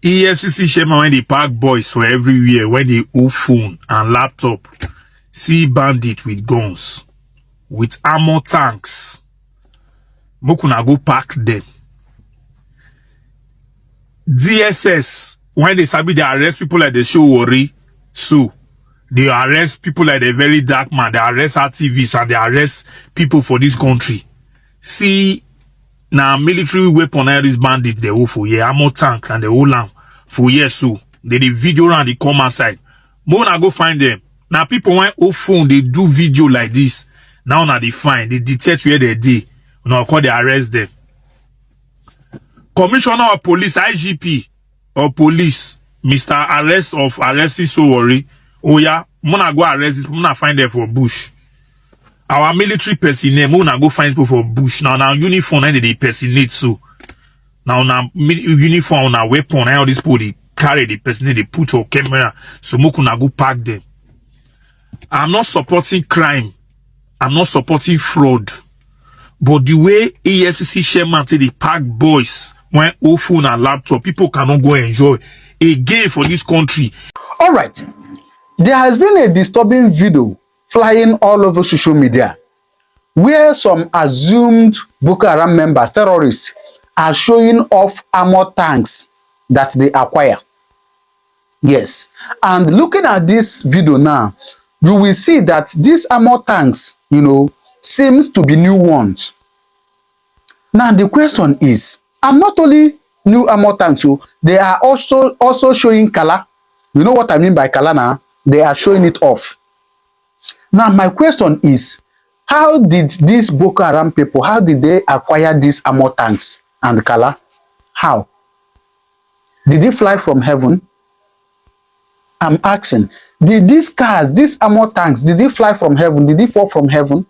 EFCC chairman when they park boys for everywhere, when they own phone and laptop, see bandit with guns, with armor tanks. Mokuna go park them. DSS, when they sabi they arrest people like the show worry, so they arrest people like the very dark man, they arrest activists and they arrest people for this country. See, now military weapon this bandit they will for year, armor tank and the whole land for years so. They video and they come outside. Mona go find them. Now people want off phone, they do video like this. Now they find, they detect where they did. Now call they arrest them. Commissioner of Police, IGP or police, Mr. Arresting so worry. Oh yeah, Mona go arrest this, Mona find them for bush. Our military personnel, Mona go find people for bush. Now uniform and they personate so. Now uniform on a weapon, all these people they carry the personnel, they put on camera, so Mokuna go pack them. I'm not supporting crime. I'm not supporting fraud. But the way EFCC chairman say they pack boys when old phone and laptop, people cannot go enjoy again for this country. All right. There has been a disturbing video flying all over social media where some assumed Boko Haram members, terrorists, are showing off armor tanks that they acquire. Yes. And looking at this video now, you will see that these armor tanks, you know, seems to be new ones. Now the question is, and not only new armor tanks, so they are also showing color. You know what I mean by color now? They are showing it off. Now my question is, how did these Boko Haram people, how did they acquire these armor tanks and color? How? Did they fly from heaven? I'm asking, did these cars, these armor tanks, did they fly from heaven? Did they fall from heaven?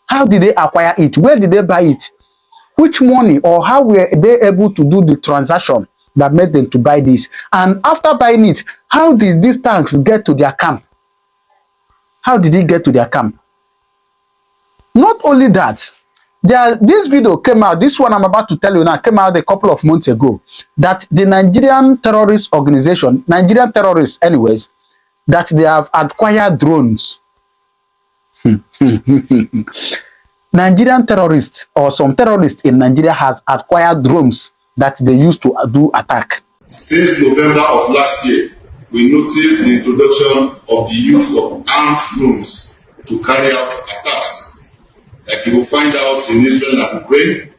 How did they acquire it? Where did they buy it? Which money, or how were they able to do the transaction that made them to buy this? And after buying it, how did these tanks get to their camp? How did it get to their camp? Not only that, this video came out, this one I'm about to tell you now, came out a couple of months ago, that the Nigerian terrorist organization, Nigerian terrorists anyways, that they have acquired drones. Nigerian terrorists or some terrorists in Nigeria has acquired drones that they used to do attack. Since November of last year, we noticed the introduction of the use of armed drones to carry out attacks. Like you will find out in Israel and Ukraine,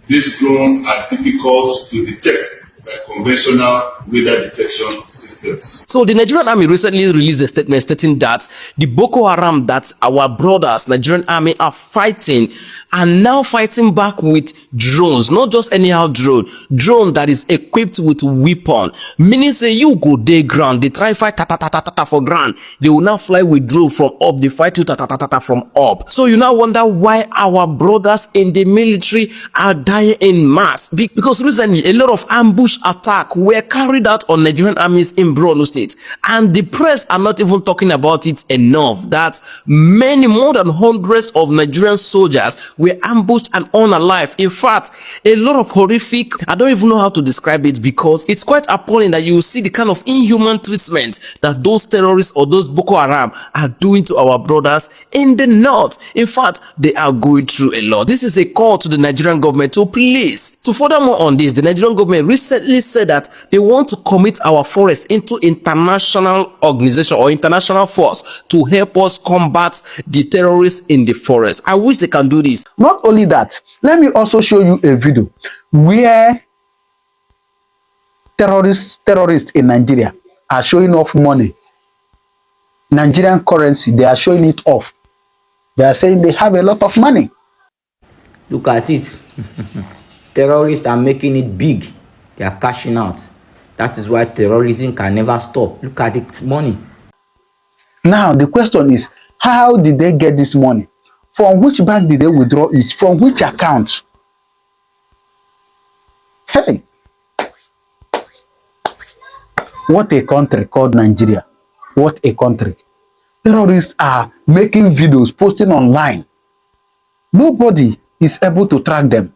these drones are difficult to detect by conventional radar detection systems. So the Nigerian army recently released a statement stating that the Boko Haram that our brothers, Nigerian army, are fighting and now fighting back with drones, not just anyhow drone that is equipped with weapon. Meaning say you go day ground, they try fight for ground, they will now fly with drone from up, they fight you from up. So you now wonder why our brothers in the military are dying in mass. Because recently a lot of ambush attacks were carried out on Nigerian armies in Borno State, and the press are not even talking about it enough, that many, more than hundreds of Nigerian soldiers were ambushed and unalive. In fact, a lot of horrific, I don't even know how to describe it, because it's quite appalling that you see the kind of inhuman treatment that those terrorists or those Boko Haram are doing to our brothers in the north. In fact, they are going through a lot. This is a call to the Nigerian government to please. To furthermore on this, the Nigerian government recently said that they want to commit our forests into international organization or international force to help us combat the terrorists in the forest. I wish they can do this. Not only that, let me also show you a video where terrorists in Nigeria are showing off money. Nigerian currency, they are showing it off. They are saying they have a lot of money. Look at it. Terrorists are making it big. They are cashing out. That is why terrorism can never stop. Look at it, money. Now, the question is, how did they get this money? From which bank did they withdraw it? From which account? Hey! What a country called Nigeria. What a country. Terrorists are making videos, posting online. Nobody is able to track them.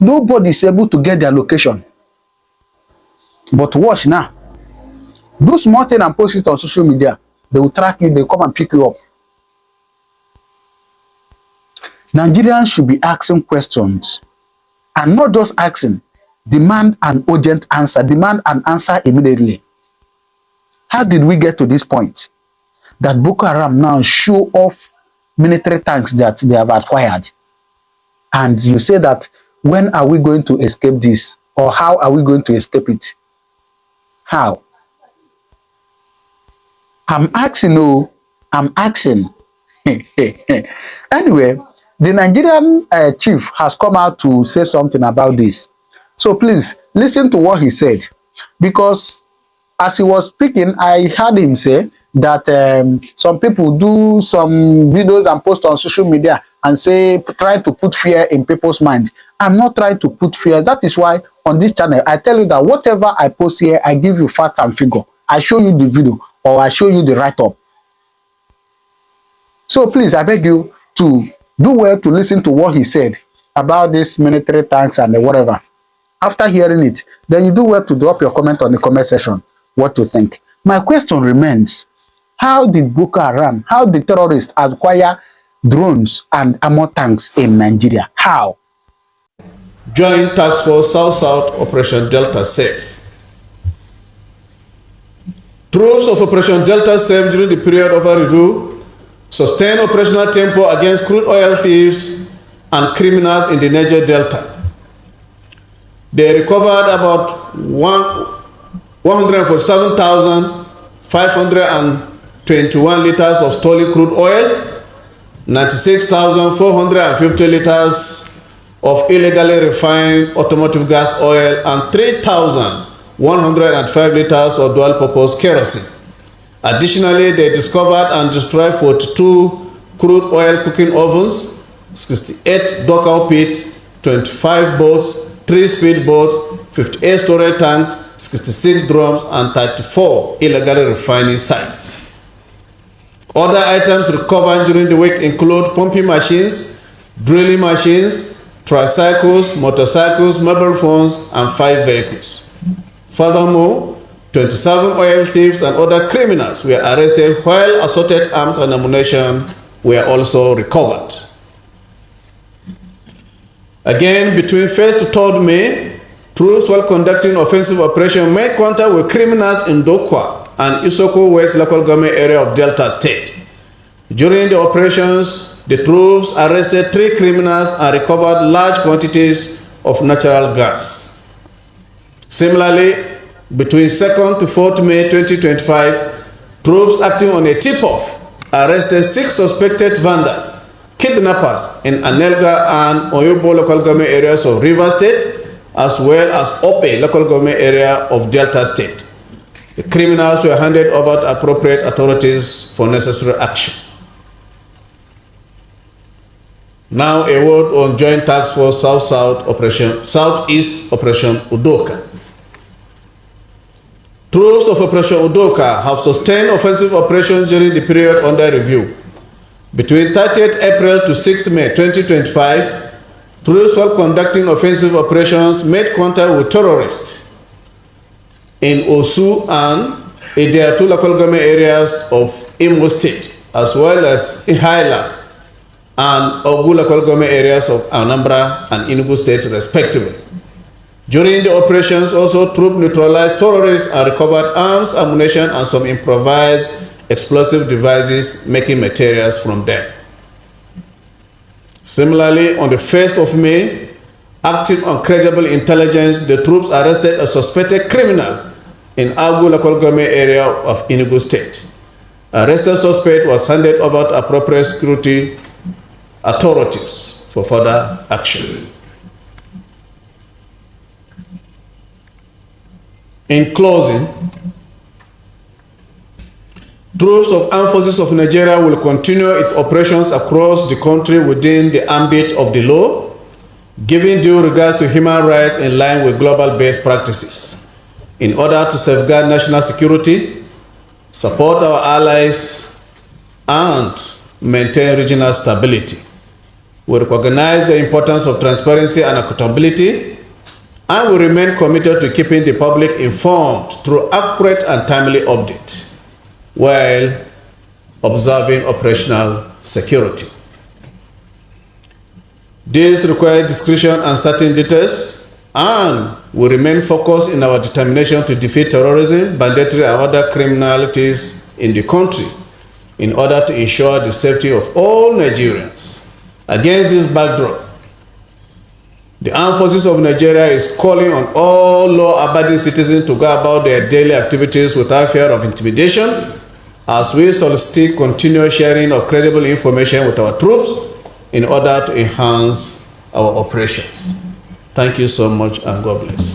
Nobody is able to get their location. But watch now. Do small thing and post it on social media. They will track you, they will come and pick you up. Nigerians should be asking questions and not just asking. Demand an urgent answer. Demand an answer immediately. How did we get to this point? That Boko Haram now show off military tanks that they have acquired. And you say that, when are we going to escape this? Or how are we going to escape it? How? I'm asking, no, I'm asking. Anyway, the Nigerian chief has come out to say something about this. So please, listen to what he said. Because as he was speaking, I heard him say that some people do some videos and post on social media and say, trying to put fear in people's mind. I'm not trying to put fear. That is why on this channel, I tell you that whatever I post here, I give you facts and figure. I show you the video or I show you the write-up. So please, I beg you to do well to listen to what he said about this military tanks and whatever. After hearing it, then you do well to drop your comment on the comment section, what to think. My question remains, how did Boko Haram, how did terrorists acquire drones and armor tanks in Nigeria? How? Joint Task Force South-South Operation Delta Safe. Troops of Operation Delta Safe during the period of a review sustained operational tempo against crude oil thieves and criminals in the Niger Delta. They recovered about 147,521 liters of stolen crude oil, 96,450 liters of illegally refined automotive gas oil, and 3,105 liters of dual-purpose kerosene. Additionally, they discovered and destroyed 42 crude oil cooking ovens, 68 dock pits, 25 boats, 3 speed boats, 58 storage tanks, 66 drums, and 34 illegally refining sites. Other items recovered during the week include pumping machines, drilling machines, tricycles, motorcycles, mobile phones, and 5 vehicles. Furthermore, 27 oil thieves and other criminals were arrested, while assorted arms and ammunition were also recovered. Again, between 1st to 3rd May, troops while conducting offensive operation made contact with criminals in Dokwa and Isoko West local government area of Delta State. During the operations, the troops arrested 3 criminals and recovered large quantities of natural gas. Similarly, between 2nd to 4th May 2025, troops acting on a tip-off arrested 6 suspected vandals, kidnappers in Anelga and Oyobo local government areas of River State, as well as Ope local government area of Delta State. The criminals were handed over to appropriate authorities for necessary action. Now a word on Joint Task Force Southeast Operation Udoka. Troops of Operation Udoka have sustained offensive operations during the period under review. Between 30th April to 6th May 2025, troops while conducting offensive operations made contact with terrorists in Osu and Idea, 2 local government areas of Imo State, as well as Ihaila and Ogu local government areas of Anambra and Enugu States, respectively. During the operations, also troops neutralized terrorists and recovered arms, ammunition, and some improvised explosive devices, making materials from them. Similarly, on the 1st of May, acting on credible intelligence, the troops arrested a suspected criminal in Agu local government area of Enugu State. Arrested suspect was handed over to appropriate security authorities for further action. In closing, troops of Armed Forces of Nigeria will continue its operations across the country within the ambit of the law, giving due regard to human rights in line with global best practices, in order to safeguard national security, support our allies, and maintain regional stability. We recognize the importance of transparency and accountability, and we remain committed to keeping the public informed through accurate and timely updates while observing operational security. This requires discretion and certain details, and we remain focused in our determination to defeat terrorism, banditry, and other criminalities in the country in order to ensure the safety of all Nigerians. Against this backdrop, the Armed Forces of Nigeria is calling on all law-abiding citizens to go about their daily activities without fear of intimidation, as we solicit continuous sharing of credible information with our troops in order to enhance our operations. Thank you so much, and God bless.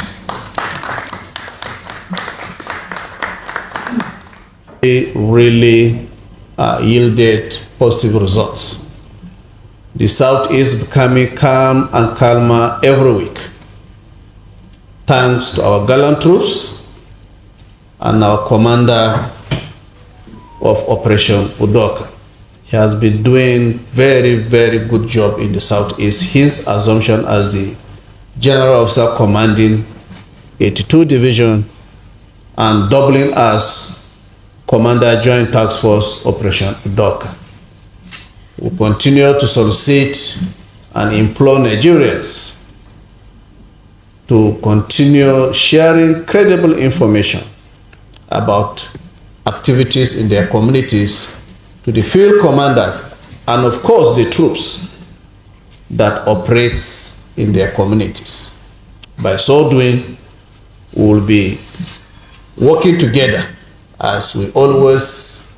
It really yielded positive results. The South is becoming calm and calmer every week, thanks to our gallant troops and our commander of Operation Udoka. He has been doing very, very good job in the Southeast. His assumption as the General Officer commanding 82 Division and doubling as Commander Joint Task Force Operation Udoka. We continue to solicit and implore Nigerians to continue sharing credible information about activities in their communities to the field commanders and of course the troops that operates in their communities. By so doing, we will be working together as we always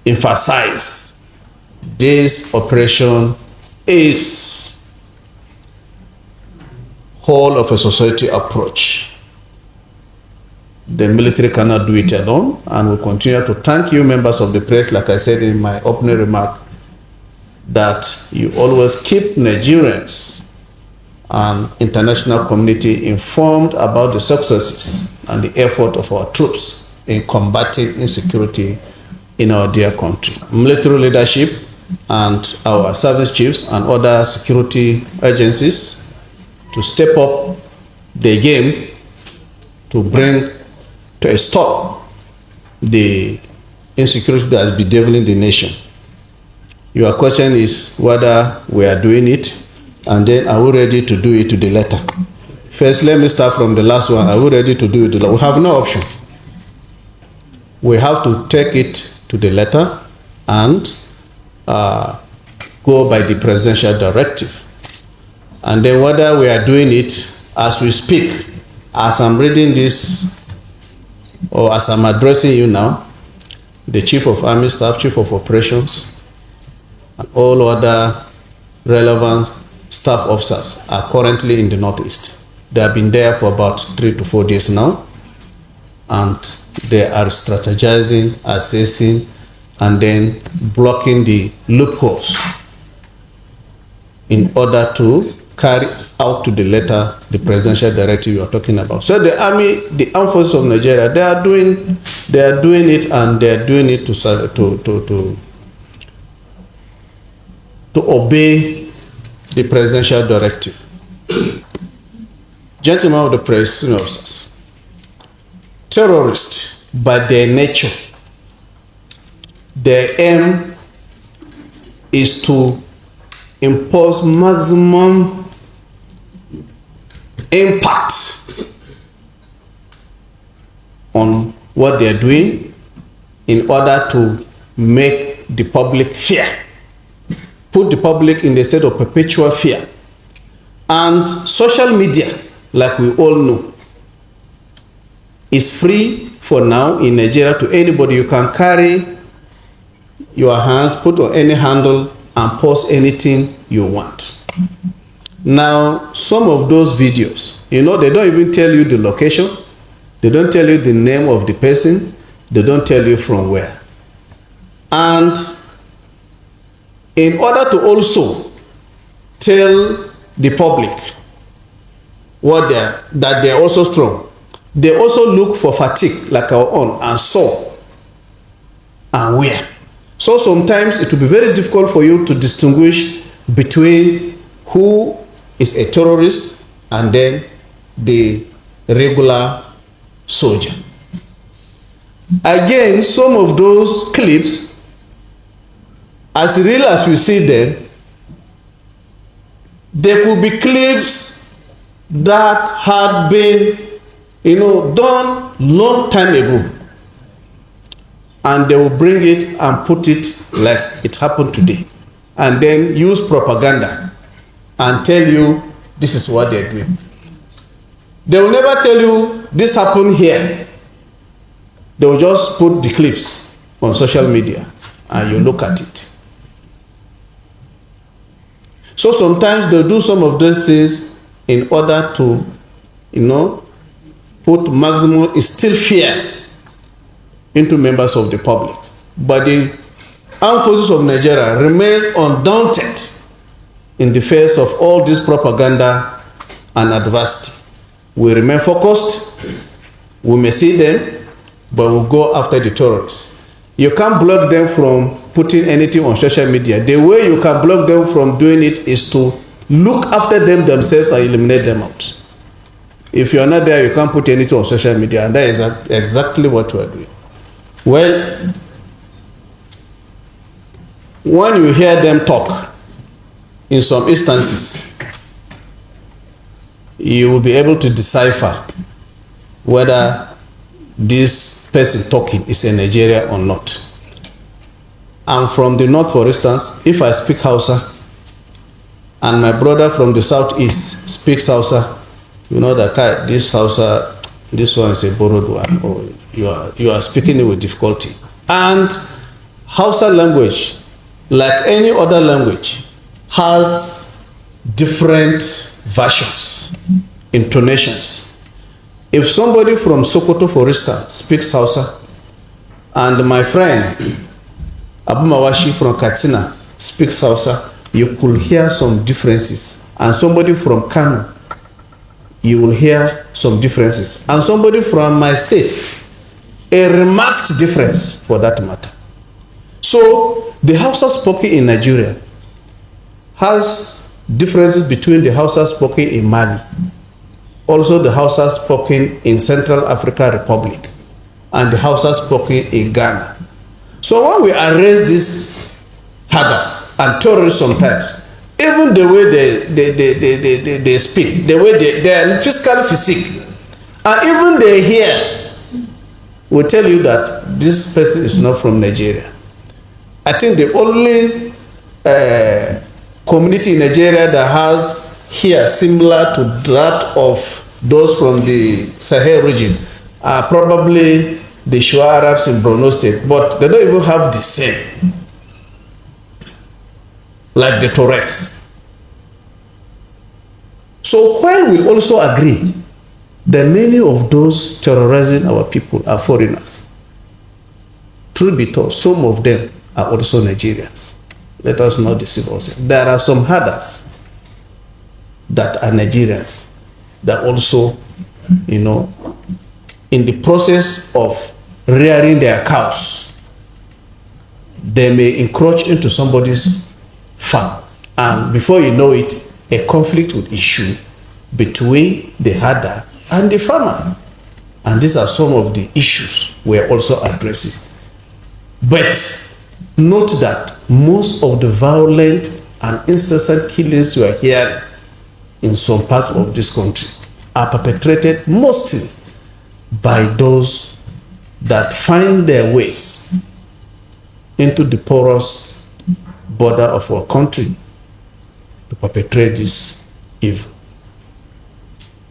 emphasize. This operation is whole of a society approach. The military cannot do it alone, and we continue to thank you, members of the press, like I said in my opening remark, that you always keep Nigerians and international community informed about the successes and the effort of our troops in combating insecurity in our dear country. Military leadership and our service chiefs and other security agencies to step up the game to bring to a stop the insecurity that has been deviling the nation. Your question is whether we are doing it, and then are we ready to do it to the letter? First, let me start from the last one. Are we ready to do it to the letter? We have no option. We have to take it to the letter and go by the presidential directive. And then whether we are doing it as we speak, as I'm reading this, or as I'm addressing you now, the Chief of Army Staff, Chief of Operations, and all other relevant staff officers are currently in the Northeast. They have been there for about 3 to 4 days now, and they are strategizing, assessing, and then blocking the loopholes in order to carry out to the letter the presidential directive you are talking about. So the army, the armed forces of Nigeria, they are doing it, and they are doing it to obey the presidential directive. Gentlemen of the press, senior officers, terrorists by their nature, their aim is to impose maximum impact on what they are doing in order to make the public fear, put the public in the state of perpetual fear. And social media, like we all know, is free for now in Nigeria to anybody. You can carry your hands, put on any handle, and post anything you want. Now, some of those videos, they don't even tell you the location. They don't tell you the name of the person. They don't tell you from where. And in order to also tell the public that they are also strong, they also look for fatigue like our own, and sore and wear. So sometimes it will be very difficult for you to distinguish between who is a terrorist and then the regular soldier. Again, some of those clips, as real as we see them, there could be clips that had been, done long time ago, and they will bring it and put it like it happened today, and then use propaganda and tell you this is what they're doing. They will never tell you this happened here. They will just put the clips on social media and you look at it. So sometimes they'll do some of those things in order to, put maximum, instill fear into members of the public. But the armed forces of Nigeria remains undaunted in the face of all this propaganda and adversity. We remain focused. We may see them, but we'll go after the terrorists. You can't block them from putting anything on social media. The way you can block them from doing it is to look after them themselves and eliminate them out. If you're not there, you can't put anything on social media, and that is exactly what we are doing. Well, when you hear them talk, in some instances, you will be able to decipher whether this person talking is a Nigerian or not. I'm from the north, for instance. If I speak Hausa and my brother from the southeast speaks Hausa, you know that this Hausa, this one is a borrowed one, or you are speaking it with difficulty. And Hausa language, like any other language, has different versions, intonations. If somebody from Sokoto, for instance, speaks Hausa, and my friend Abumawashi from Katsina speaks Hausa, you could hear some differences. And somebody from Kano, you will hear some differences. And somebody from my state, a remarked difference for that matter. So the Hausa spoken in Nigeria has differences between the Hausa spoken in Mali, also the Hausa spoken in Central African Republic, and the Hausa spoken in Ghana. So when we arrest these hackers and terrorists sometimes, even the way they speak, the way their physical physique, and even they hear, will tell you that this person is not from Nigeria. I think the only community in Nigeria that has here similar to that of those from the Sahel region are probably the Shua Arabs in Borno State, but they don't even have the same, like the Touaregs. So while we also agree that many of those terrorizing our people are foreigners, truth be told, some of them are also Nigerians. Let us not deceive ourselves. There are some herders that are Nigerians that also, in the process of rearing their cows, they may encroach into somebody's farm. And before you know it, a conflict would issue between the herder and the farmer. And these are some of the issues we're also addressing. But note that most of the violent and incessant killings you are hearing in some parts of this country are perpetrated mostly by those that find their ways into the porous border of our country to perpetrate this evil.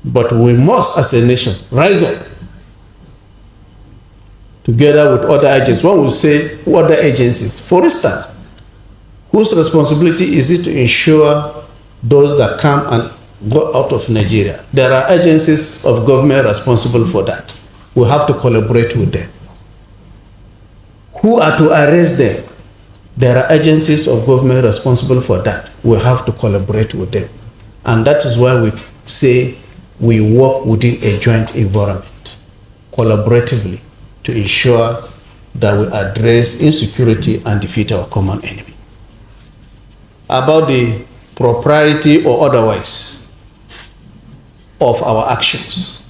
But we must, as a nation, rise up together with other agencies. When we say other agencies, for instance, whose responsibility is it to ensure those that come and go out of Nigeria? There are agencies of government responsible for that. We have to collaborate with them. Who are to arrest them? There are agencies of government responsible for that. We have to collaborate with them. And that is why we say we work within a joint environment, collaboratively, to ensure that we address insecurity and defeat our common enemy. About the propriety or otherwise of our actions.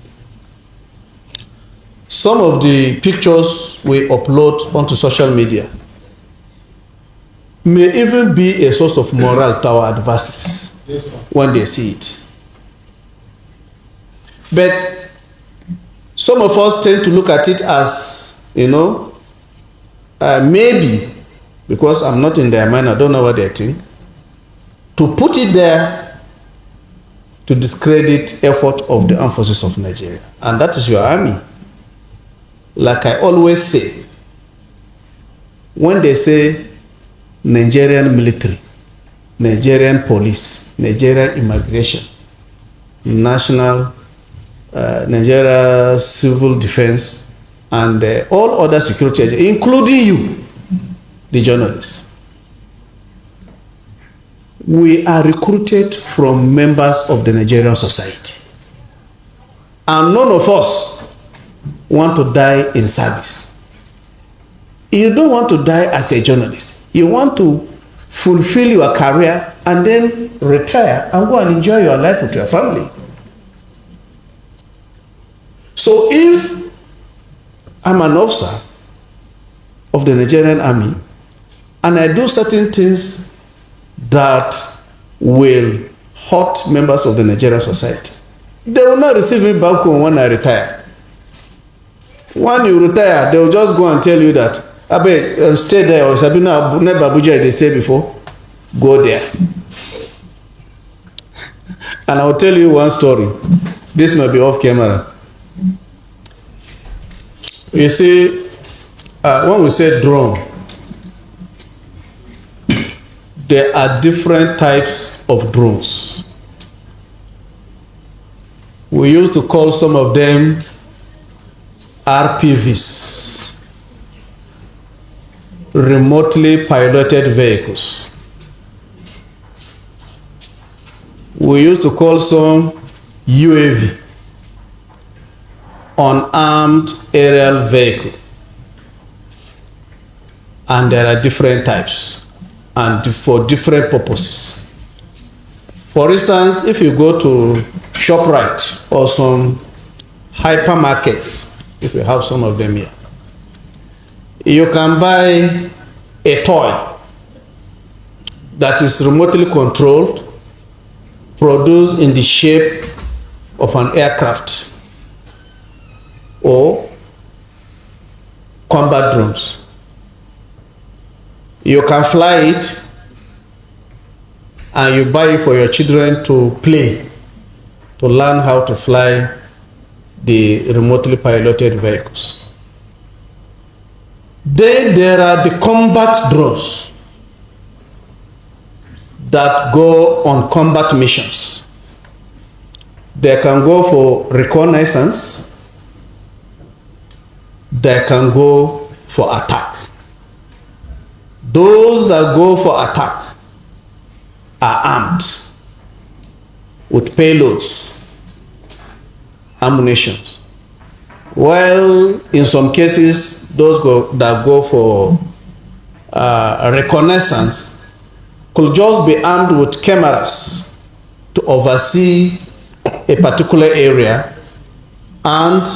Some of the pictures we upload onto social media may even be a source of morale to our adversaries when they see it. But some of us tend to look at it as, maybe, because I'm not in their mind, I don't know what they think, to put it there to discredit effort of the armed forces of Nigeria. And that is your army. Like I always say, when they say Nigerian military, Nigerian police, Nigerian immigration, national, Nigeria civil defense, and all other security agencies, including you, the journalists, we are recruited from members of the Nigerian society. And none of us want to die in service. You don't want to die as a journalist. You want to fulfill your career and then retire and go and enjoy your life with your family. So if I'm an officer of the Nigerian army and I do certain things that will hurt members of the Nigerian society, they will not receive me back home when I retire. When you retire, they will just go and tell you that, Abe, stay there, or Sabina, never Abuja, they stayed before, go there. And I'll tell you one story. This might be off camera. You see, when we say drone, there are different types of drones. We used to call some of them RPVs, remotely piloted vehicles. We used to call some UAV, unarmed aerial vehicle. And there are different types and for different purposes. For instance, if you go to ShopRite or some hypermarkets, if you have some of them here, you can buy a toy that is remotely controlled, produced in the shape of an aircraft or combat drones. You can fly it and you buy it for your children to play, to learn how to fly the remotely piloted vehicles. Then there are the combat drones that go on combat missions. They can go for reconnaissance. They can go for attack. Those that go for attack are armed with payloads, ammunition. Well, in some cases, those that go for reconnaissance could just be armed with cameras to oversee a particular area and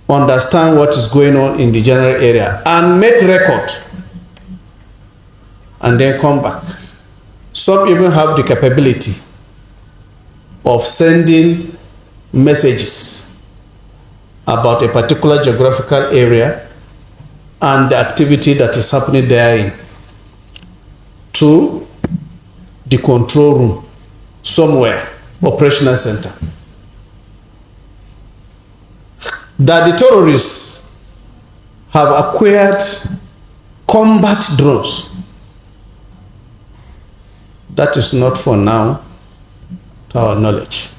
understand what is going on in the general area and make record and then come back. Some even have the capability of sending messages about a particular geographical area and the activity that is happening therein to the control room somewhere, operational center. That the terrorists have acquired combat drones. That is not for now, to our knowledge,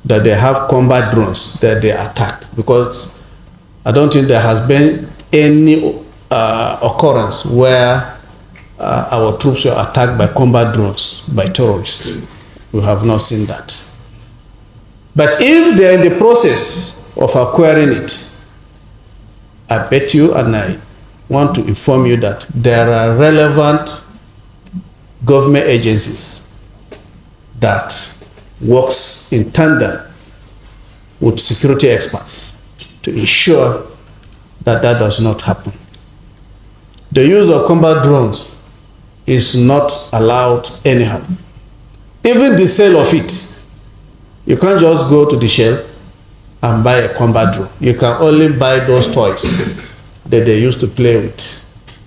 that they have combat drones that they attack, because I don't think there has been any occurrence where our troops were attacked by combat drones by terrorists. We have not seen that. But if they're in the process of acquiring it, I bet you, and I want to inform you, that there are relevant government agencies that works in tandem with security experts to ensure that that does not happen. The use of combat drones is not allowed anyhow. Even the sale of it, you can't just go to the shelf and buy a combat drone. You can only buy those toys that they used to play with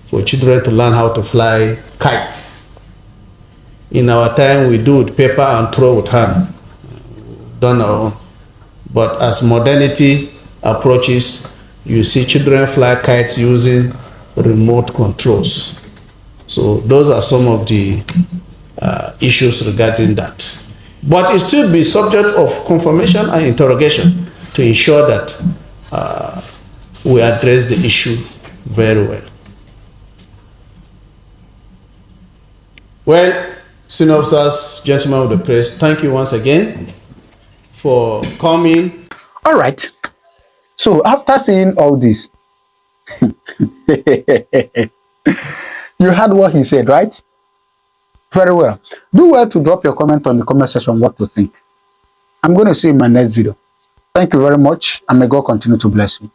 for children to learn how to fly kites. In our time, we do with paper and throw with hand. Done our own. But as modernity approaches, you see children fly kites using remote controls. So those are some of the issues regarding that. But it still be subject of confirmation and interrogation to ensure that we address the issue very well. Well, senior officers, gentlemen of the press, thank you once again for coming. All right. So after seeing all this, you heard what he said, right? Very well. Do well to drop your comment on the comment section what you think. I'm going to see you in my next video. Thank you very much, and may God continue to bless you.